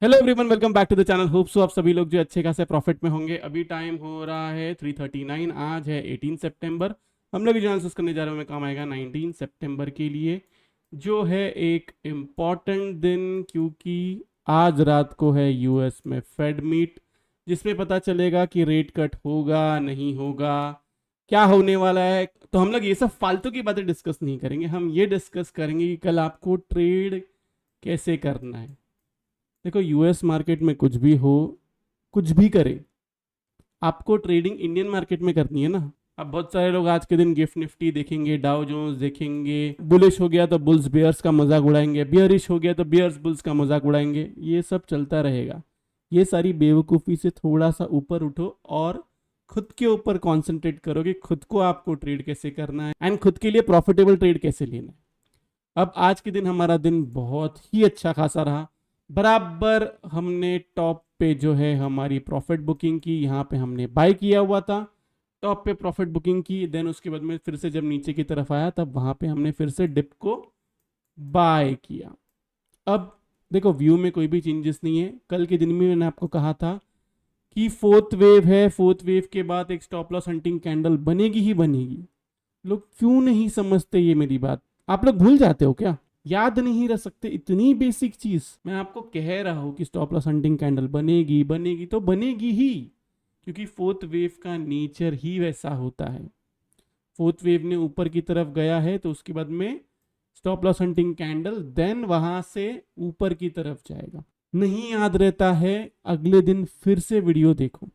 Hello everyone, welcome back to the channel. Hope so आप सभी लोग जो अच्छे खासे प्रॉफिट में होंगे। अभी टाइम हो रहा है 3:39। आज है 18 सितंबर। हम लोग एनालिसिस करने जा रहे हैं, हमें काम आएगा 19 सितंबर के लिए, जो है एक इम्पॉर्टेंट दिन, क्योंकि आज रात को है यूएस में फेड मीट, जिसमें पता चलेगा कि रेट कट होगा नहीं होगा, क्या होने वाला है। तो हम लोग ये सब फालतू की बातें डिस्कस नहीं करेंगे, हम ये डिस्कस करेंगे कि कल आपको ट्रेड कैसे करना है। देखो, यूएस मार्केट में कुछ भी हो, कुछ भी करे, आपको ट्रेडिंग इंडियन मार्केट में करनी है ना। अब बहुत सारे लोग आज के दिन गिफ्ट निफ्टी देखेंगे, डाउ जोन्स देखेंगे, बुलिश हो गया तो बुल्स बियर्स का मजाक उड़ाएंगे, बियरिश हो गया तो बियर्स बुल्स का मजाक उड़ाएंगे। ये सब चलता रहेगा। ये सारी बेवकूफ़ी से थोड़ा सा ऊपर उठो और खुद के ऊपर कंसंट्रेट करो कि खुद को आपको ट्रेड कैसे करना है एंड खुद के लिए प्रॉफिटेबल ट्रेड कैसे लेना है। अब आज के दिन हमारा दिन बहुत ही अच्छा खासा रहा। बराबर हमने टॉप पे जो है हमारी प्रॉफिट बुकिंग की, यहाँ पे हमने बाय किया हुआ था, टॉप पे प्रॉफिट बुकिंग की। देन उसके बाद में फिर से जब नीचे की तरफ आया तब वहाँ पे हमने फिर से डिप को बाय किया। अब देखो, व्यू में कोई भी चेंजेस नहीं है। कल के दिन में मैंने आपको कहा था कि फोर्थ वेव है, फोर्थ वेव के बाद एक स्टॉप लॉस हंटिंग कैंडल बनेगी ही बनेगी। लोग क्यों नहीं समझते ये मेरी बात? आप लोग भूल जाते हो क्या? याद नहीं रख सकते इतनी बेसिक चीज? मैं आपको कह रहा हूं कि स्टॉप लॉस हंटिंग कैंडल बनेगी बनेगी तो बनेगी ही, क्योंकि फोर्थ वेव का नेचर ही वैसा होता है। फोर्थ वेव ने ऊपर की तरफ गया है तो उसके बाद में stop loss hunting candle, then वहां से ऊपर की तरफ जाएगा। नहीं याद रहता है, अगले दिन फिर से वीडियो देखो।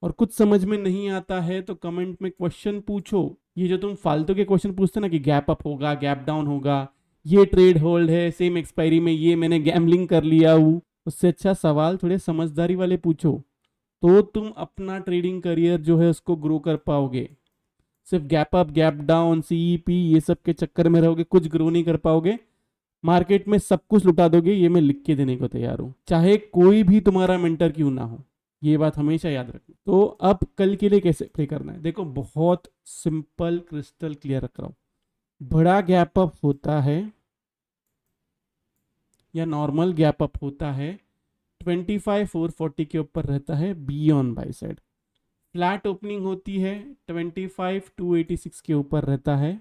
और कुछ समझ में नहीं आता है तो कमेंट में क्वेश्चन पूछो। ये जो तुम फालतू के क्वेश्चन पूछते ना कि गैप अप होगा, गैप डाउन होगा, ये ट्रेड होल्ड है, सेम एक्सपायरी में ये मैंने गैम्बलिंग कर लिया हूँ, उससे अच्छा सवाल थोड़े समझदारी वाले पूछो, तो तुम अपना ट्रेडिंग करियर जो है उसको ग्रो कर पाओगे। सिर्फ gap up, gap down, CEP ये सब के चक्कर में रहोगे, कुछ ग्रो नहीं कर पाओगे। मार्केट में सब कुछ लुटा दोगे, ये मैं लिख के देने को तैयार हूँ, चाहे कोई भी तुम्हारा मेंटर क्यों ना हो। ये बात हमेशा याद रखना। तो अब कल के लिए कैसे प्ले करना है, देखो बहुत सिंपल, क्रिस्टल क्लियर रख रहा हूं। बड़ा गैप अप होता है या नॉर्मल गैप अप होता है 25,440 के ऊपर रहता है, be on by side. Flat opening होती है 25,286 के ऊपर रहता है,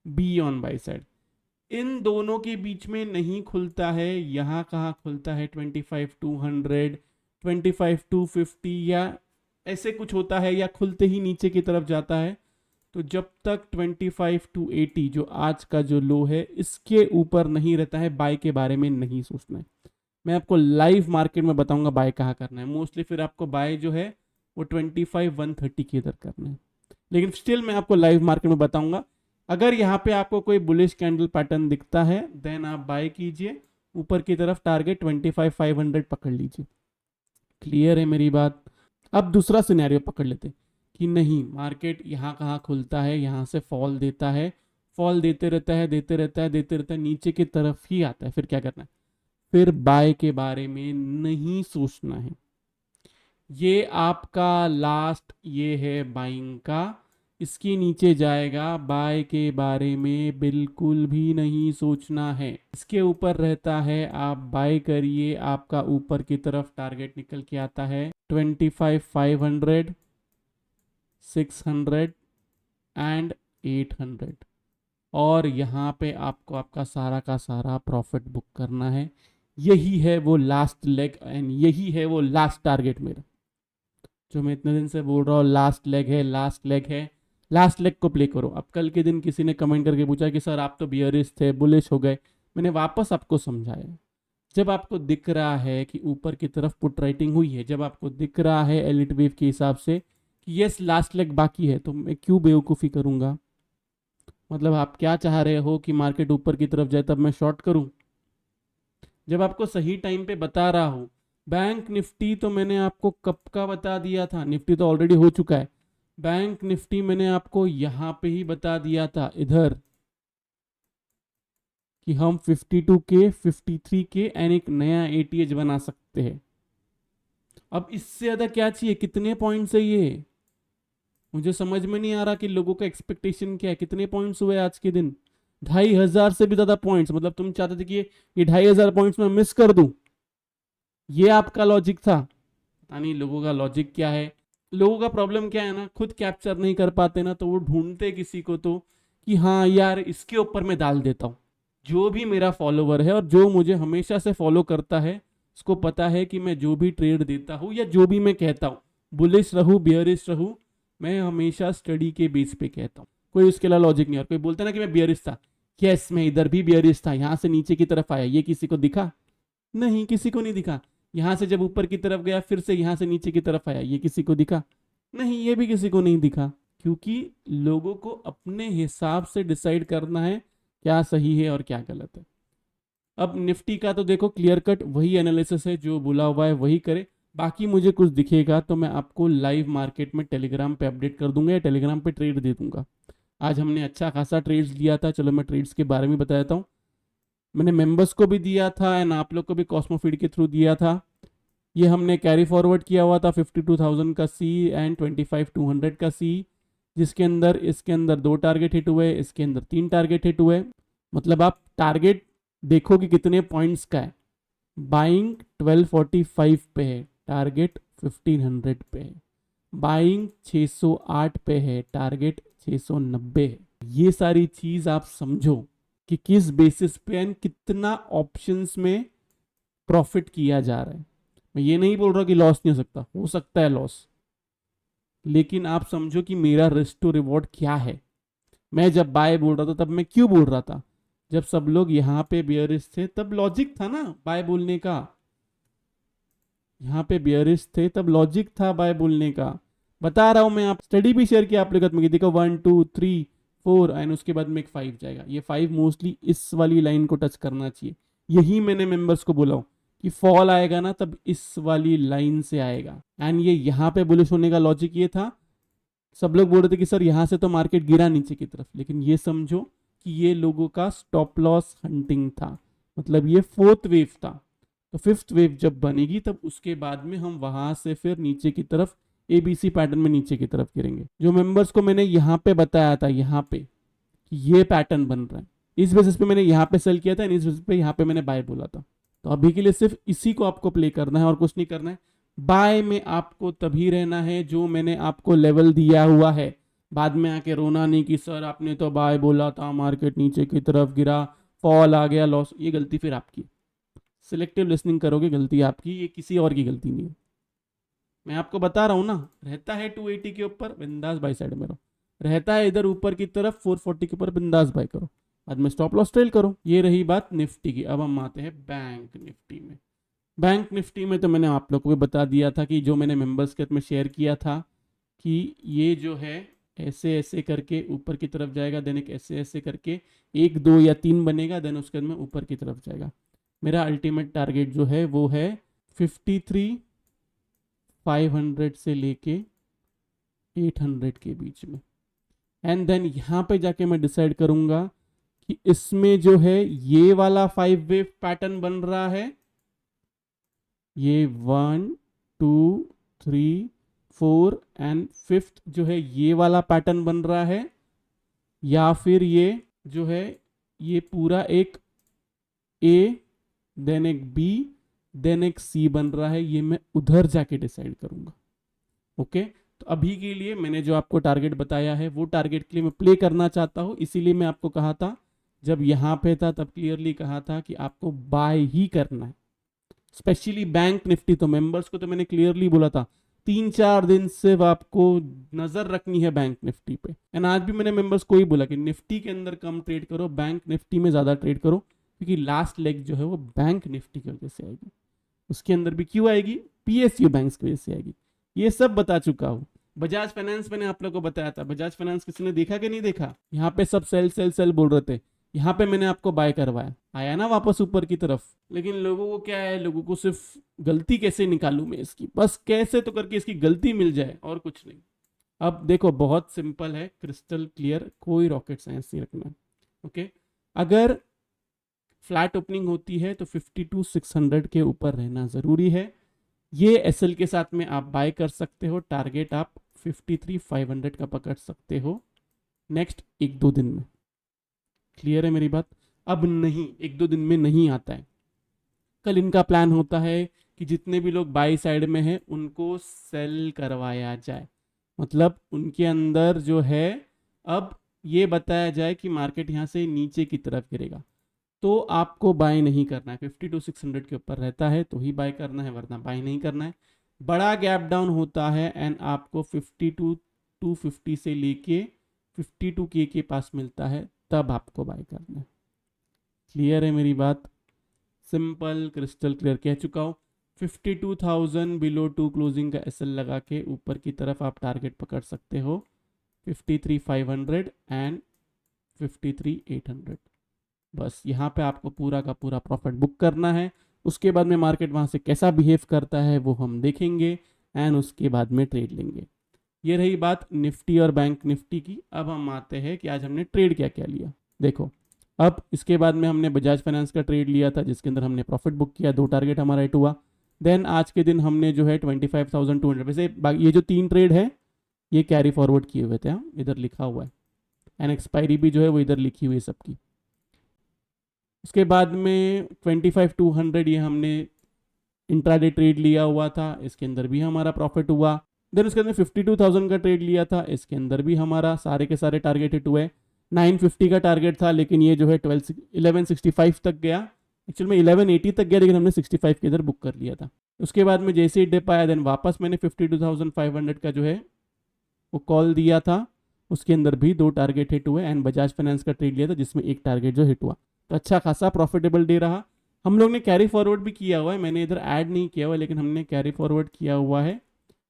बी ऑन बाई साइड। इन दोनों के बीच में नहीं खुलता है, यहाँ कहाँ खुलता है 25,200, 25,250 या ऐसे कुछ होता है, या खुलते ही नीचे की तरफ जाता है। तो जब तक 25,280 जो आज का जो लो है इसके ऊपर नहीं रहता है, बाय के बारे में नहीं सोचना है। मैं आपको लाइव मार्केट में बताऊंगा बाय कहाँ करना है। मोस्टली फिर आपको बाय जो है वो 25,130 के इधर करना है, लेकिन स्टिल मैं आपको लाइव मार्केट में बताऊंगा। अगर यहाँ पे आपको कोई बुलिश कैंडल पैटर्न दिखता है देन आप बाय कीजिए, ऊपर की तरफ टारगेट 25,500 पकड़ लीजिए। क्लियर है मेरी बात? अब दूसरा सिनेरियो पकड़ लेते हैं कि नहीं, मार्केट यहाँ कहाँ खुलता है, यहाँ से फॉल देता है, फॉल देते रहता है, देते रहता है, देते रहता है, नीचे की तरफ ही आता है, फिर क्या करना है? फिर बाय के बारे में नहीं सोचना है। ये आपका लास्ट ये है बाइंग का, इसके नीचे जाएगा, बाय के बारे में बिल्कुल भी नहीं सोचना है। इसके ऊपर रहता है आप बाय करिए, आपका ऊपर की तरफ टारगेट निकल के आता है 25,500, 600 एंड 800, और यहाँ पे आपको आपका सारा का सारा प्रॉफिट बुक करना है। यही है वो लास्ट लेग एंड यही है वो लास्ट टारगेट मेरा, जो मैं इतने दिन से बोल रहा हूँ लास्ट लेग है, लास्ट लेग है। लास्ट लेग को प्ले करो। अब कल के दिन किसी ने कमेंट करके पूछा कि सर आप तो बियरिश थे, बुलिश हो गए। मैंने वापस आपको समझाया, जब आपको दिख रहा है कि ऊपर की तरफ पुट राइटिंग हुई है, जब आपको दिख रहा है एलिट वेव के हिसाब से कि यस लास्ट लेग बाकी है, तो मैं क्यों बेवकूफ़ी करूंगा? मतलब आप क्या चाह रहे हो कि मार्केट ऊपर की तरफ जाए तब मैं शॉर्ट करूं? जब आपको सही टाइम पे बता रहा हूं। बैंक निफ्टी तो मैंने आपको कब का बता दिया था, निफ्टी तो ऑलरेडी हो चुका है। बैंक निफ्टी मैंने आपको यहां पे ही बता दिया था इधर कि हम 52 के 53 के एंड एक नया एटीएच बना सकते हैं। अब इससे ज्यादा क्या चाहिए? कितने पॉइंट्स है ये? मुझे समझ में नहीं आ रहा कि लोगों का एक्सपेक्टेशन क्या है। कितने पॉइंट्स हुए आज के दिन? 2,500 से भी ज्यादा पॉइंट्स। मतलब तुम चाहते थे कि ये 2,500 पॉइंट्स में मिस कर दूं? ये आपका लॉजिक था, पता नहीं लोगों का लॉजिक क्या है। लोगों का प्रॉब्लम क्या है ना, खुद कैप्चर नहीं कर पाते ना, तो वो ढूंढते किसी को तो कि हाँ यार इसके ऊपर मैं डाल देता हूँ। जो भी मेरा फॉलोवर है और जो मुझे हमेशा से फॉलो करता है, उसको पता है कि मैं जो भी ट्रेड देता हूँ या जो भी मैं कहता हूँ, बुलिश रहूँ बियरिश रहूँ, मैं हमेशा स्टडी के बेस पे कहता हूँ। कोई उसके अलावा लॉजिक नहीं। और कोई बोलता ना कि मैं बियरिश था, यस मैं इधर भी बियरिश था, यहाँ से नीचे की तरफ आया, ये किसी को दिखा? नहीं, किसी को नहीं दिखा। यहां से जब ऊपर की तरफ गया, फिर से यहां से नीचे की तरफ आया, ये किसी को दिखा? नहीं, ये भी किसी को नहीं दिखा। क्योंकि लोगों को अपने हिसाब से डिसाइड करना है क्या सही है और क्या गलत है। अब निफ्टी का तो देखो क्लियर कट वही एनालिसिस है, जो बोला हुआ है वही करे। बाकी मुझे कुछ दिखेगा तो मैं आपको लाइव मार्केट में टेलीग्राम पे अपडेट कर दूंगा या टेलीग्राम पे ट्रेड दे दूंगा। आज हमने अच्छा खासा ट्रेड्स लिया था, चलो मैं ट्रेड्स के बारे में बता देता हूँ। मैंने मेंबर्स को भी दिया था एंड आप लोग को भी कॉस्मोफीड के थ्रू दिया था। ये हमने कैरी फॉरवर्ड किया हुआ था 52,000 का सी एंड 25,200 का सी, जिसके अंदर इसके अंदर 2 टारगेट हिट हुए, इसके अंदर 3 टारगेट हिट हुए। मतलब आप टारगेट देखो कि कितने पॉइंट्स का है। बाइंग 1245 पे है, टारगेट 1500 पे है। बाइंग 608 पे है, टारगेट 690 है। ये सारी चीज आप समझो कि किस बेसिस पे एंड कितना ऑप्शंस में प्रॉफिट किया जा रहा है। मैं ये नहीं बोल रहा कि लॉस नहीं हो सकता है लॉस, लेकिन आप समझो कि मेरा रिस्क टू रिवॉर्ड क्या है। मैं जब बाय बोल रहा था तब मैं क्यों बोल रहा था? जब सब लोग यहाँ पे बियरिश थे तब लॉजिक था ना बाय बोलने का। यहाँ पे बियरिश थे तब लॉजिक था बाय बोलने का। बता रहा हूं मैं, आप स्टडी भी शेयर किया आप लोगों में कि देखो 1 2 3 4 एंड उसके बाद में एक 5 जाएगा। ये 5 मोस्टली इस वाली लाइन को टच करना चाहिए। यही मैंने मेंबर्स को बोला हूं कि फॉल आएगा ना तब इस वाली लाइन से आएगा। एंड ये यहाँ पे बुलिश होने का लॉजिक ये था। सब लोग बोल रहे थे कि सर यहाँ से तो मार्केट गिरा नीचे की तरफ, लेकिन ये समझो कि ये लोगों का स्टॉप लॉस हंटिंग था। मतलब ये 4th वेव था। तो 5th वेव जब बनेगी तब उसके बाद में हम वहां से फिर नीचे की तरफ एबीसी पैटर्न में नीचे की तरफ गिरेंगे। जो मेंबर्स को मैंने यहाँ पे बताया था, यहाँ पे कि ये पैटर्न बन रहा है, इस बेसिस पे मैंने यहाँ पे सेल किया था, इस बेसिस पे यहाँ पे मैंने बाय बोला था। तो अभी के लिए सिर्फ इसी को आपको प्ले करना है और कुछ नहीं करना है। बाय में आपको तभी रहना है जो मैंने आपको लेवल दिया हुआ है। बाद में आके रोना नहीं कि सर आपने तो बाय बोला था, मार्केट नीचे की तरफ गिरा, फॉल आ गया, लॉस। ये गलती फिर आपकी। सिलेक्टिव लिसनिंग करोगे, गलती आपकी, ये किसी और की गलती नहीं है। मैं आपको बता रहा हूँ ना, रहता है 280 के ऊपर बिंदास बाई साइड में रहो, रहता है इधर ऊपर की तरफ 440 के ऊपर बिंदास बाई करो, बाद में स्टॉप लॉस ट्रेल करो। ये रही बात निफ्टी की। अब हम आते हैं बैंक निफ्टी में। बैंक निफ्टी में तो मैंने आप लोग को भी बता दिया था कि जो मैंने मेंबर्स के में शेयर किया था कि ये जो है ऐसे ऐसे करके ऊपर की तरफ जाएगा, देन एक ऐसे ऐसे करके 1 2 या 3 बनेगा, देन उसके बाद में ऊपर की तरफ जाएगा। मेरा अल्टीमेट टारगेट जो है वो है 53,500 से लेके 800 के बीच में। एंड देन यहाँ पे जाके मैं डिसाइड करूंगा कि इसमें जो है ये वाला 5 वेव पैटर्न बन रहा है, ये 1 2 3 4 एंड 5th जो है ये वाला पैटर्न बन रहा है, या फिर ये जो है ये पूरा एक ए देन एक बी देन एक सी बन रहा है। ये मैं उधर जाके डिसाइड करूंगा। ओके, तो अभी के लिए मैंने जो आपको टारगेट बताया है वो टारगेट के लिए मैं प्ले करना चाहता हूं। इसीलिए मैं आपको कहा था, जब यहां पे था तब क्लियरली कहा था कि आपको बाय ही करना है, स्पेशली बैंक निफ्टी। तो मेंबर्स को तो मैंने क्लियरली बोला था 3 4 दिन से आपको नजर रखनी है बैंक निफ्टी पे। एंड आज भी मैंने मेंबर्स को ही बोला कि निफ्टी के अंदर कम ट्रेड करो, बैंक निफ्टी में ज्यादा ट्रेड करो, क्योंकि लास्ट लेग जो है वो बैंक निफ्टी की वजह से आएगी। उसके अंदर भी क्यों आएगी? पीएसयू बैंक की वजह से आएगी। ये सब बता चुका हूं। बजाज फाइनेंस मैंने आप लोगों को बताया था, बजाज फाइनेंस किसी ने देखा कि नहीं देखा? यहाँ पे सब सेल सेल सेल बोल रहे थे, यहाँ पे मैंने आपको बाय करवाया, आया ना वापस ऊपर की तरफ। लेकिन लोगों को क्या है, लोगों को सिर्फ गलती कैसे निकालूं मैं इसकी, बस कैसे तो करके इसकी गलती मिल जाए और कुछ नहीं। अब देखो बहुत सिंपल है, क्रिस्टल क्लियर, कोई रॉकेट साइंस नहीं रखना। ओके, अगर फ्लैट ओपनिंग होती है तो 52,600 के ऊपर रहना जरूरी है। ये एसएल के साथ में आप बाय कर सकते हो, टारगेट आप 53,500 का पकड़ सकते हो नेक्स्ट 1 2 दिन में। क्लियर है मेरी बात? अब नहीं, 1 2 दिन में नहीं आता है। कल इनका प्लान होता है कि जितने भी लोग बाई साइड में हैं उनको सेल करवाया जाए, मतलब उनके अंदर जो है अब ये बताया जाए कि मार्केट यहाँ से नीचे की तरफ गिरेगा तो आपको बाय नहीं करना है। 52,600 के ऊपर रहता है तो ही बाय करना है, वरना बाय नहीं करना है। बड़ा गैप डाउन होता है एंड आपको 52,250 से लेके 52K के पास मिलता है, तब आपको बाय करना है। क्लियर है मेरी बात? सिंपल क्रिस्टल क्लियर कह चुका हूँ। 52,000 बिलो 2 क्लोजिंग का एसएल लगा के ऊपर की तरफ आप टारगेट पकड़ सकते हो 53,500 एंड 53,800। बस यहाँ पे आपको पूरा का पूरा प्रॉफिट बुक करना है। उसके बाद में मार्केट वहाँ से कैसा बिहेव करता है वो हम देखेंगे एंड उसके बाद में ट्रेड लेंगे। ये रही बात निफ्टी और बैंक निफ्टी की। अब हम आते हैं कि आज हमने ट्रेड क्या क्या लिया। देखो, अब इसके बाद में हमने बजाज फाइनेंस का ट्रेड लिया था जिसके अंदर हमने प्रॉफिट बुक किया, 2 टारगेट हमारा हिट हुआ। देन आज के दिन हमने जो है 25,200, वैसे ये जो 3 ट्रेड है ये कैरी फॉरवर्ड किए हुए थे, हाँ इधर लिखा हुआ है एंड एक्सपायरी भी जो है वो इधर लिखी हुई है सबकी। उसके बाद में 25,200 ये हमने इंट्राडे ट्रेड लिया हुआ था, इसके अंदर भी हमारा प्रॉफिट हुआ। देन उसके अंदर 52,000 का ट्रेड लिया था, इसके अंदर भी हमारा सारे के सारे टारगेट हिट हुए। 950 का टारगेट था लेकिन ये जो है 1165 तक गया, एक्चुअल में 1180 तक गया लेकिन हमने 65 के इधर बुक कर लिया था। उसके बाद में जैसे ही डिप आया देन वापस मैंने 52,500 का जो है वो कॉल दिया था, उसके अंदर भी 2 टारगेट हिट हुए एंड बजाज फाइनेंस का ट्रेड लिया था जिसमें 1 टारगेट जो हिट हुआ। तो अच्छा खासा प्रॉफिटेबल डे रहा। हम लोग ने कैरी फॉरवर्ड भी किया हुआ है, मैंने इधर ऐड नहीं किया हुआ लेकिन हमने कैरी फॉरवर्ड किया हुआ है।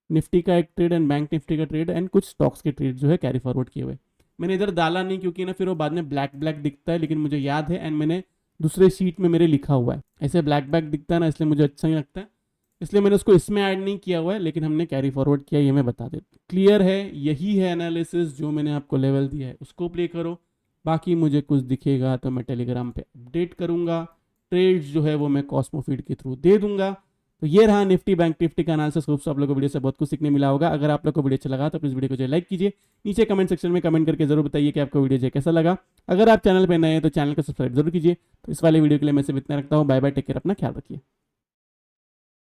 निफ्टी का एक ट्रेड एंड बैंक निफ्टी का ट्रेड एंड कुछ स्टॉक्स के ट्रेड जो है कैरी फॉरवर्ड किए हुए। मैंने इधर डाला नहीं क्योंकि ना फिर वो बाद में ब्लैक ब्लैक दिखता है, लेकिन मुझे याद है एंड मैंने दूसरे शीट में मेरे लिखा हुआ है। ऐसे ब्लैक ब्लैक दिखता है ना, इसलिए मुझे अच्छा नहीं लगता है, इसलिए मैंने उसको इसमें ऐड नहीं किया हुआ है, लेकिन हमने कैरी फॉरवर्ड किया, ये मैं बता देता। क्लियर है? यही है एनालिसिस जो मैंने आपको लेवल दिया है उसको प्ले करो। बाकी मुझे कुछ दिखेगा तो मैं टेलीग्राम पे अपडेट करूंगा, ट्रेड्स जो है वो मैं कॉस्मो फीड के थ्रू दे दूंगा। तो ये रहा निफ्टी बैंक निफ्टी का एनालिसिस। होप सो आप लोगों को वीडियो से बहुत कुछ सीखने मिला होगा। अगर आप लोग को वीडियो अच्छा लगा तो प्लीज वीडियो को जो लाइक कीजिए, नीचे कमेंट सेक्शन में कमेंट करके जरूर बताइए कि आपको वीडियो जो कैसा लगा। अगर आप चैनल पर नए हैं तो चैनल को सब्सक्राइब जरूर कीजिए। तो इस वाले वीडियो के लिए मैं सिर्फ इतना रखता हूँ। बाय बाय, टेक केयर, अपना ख्याल रखिए।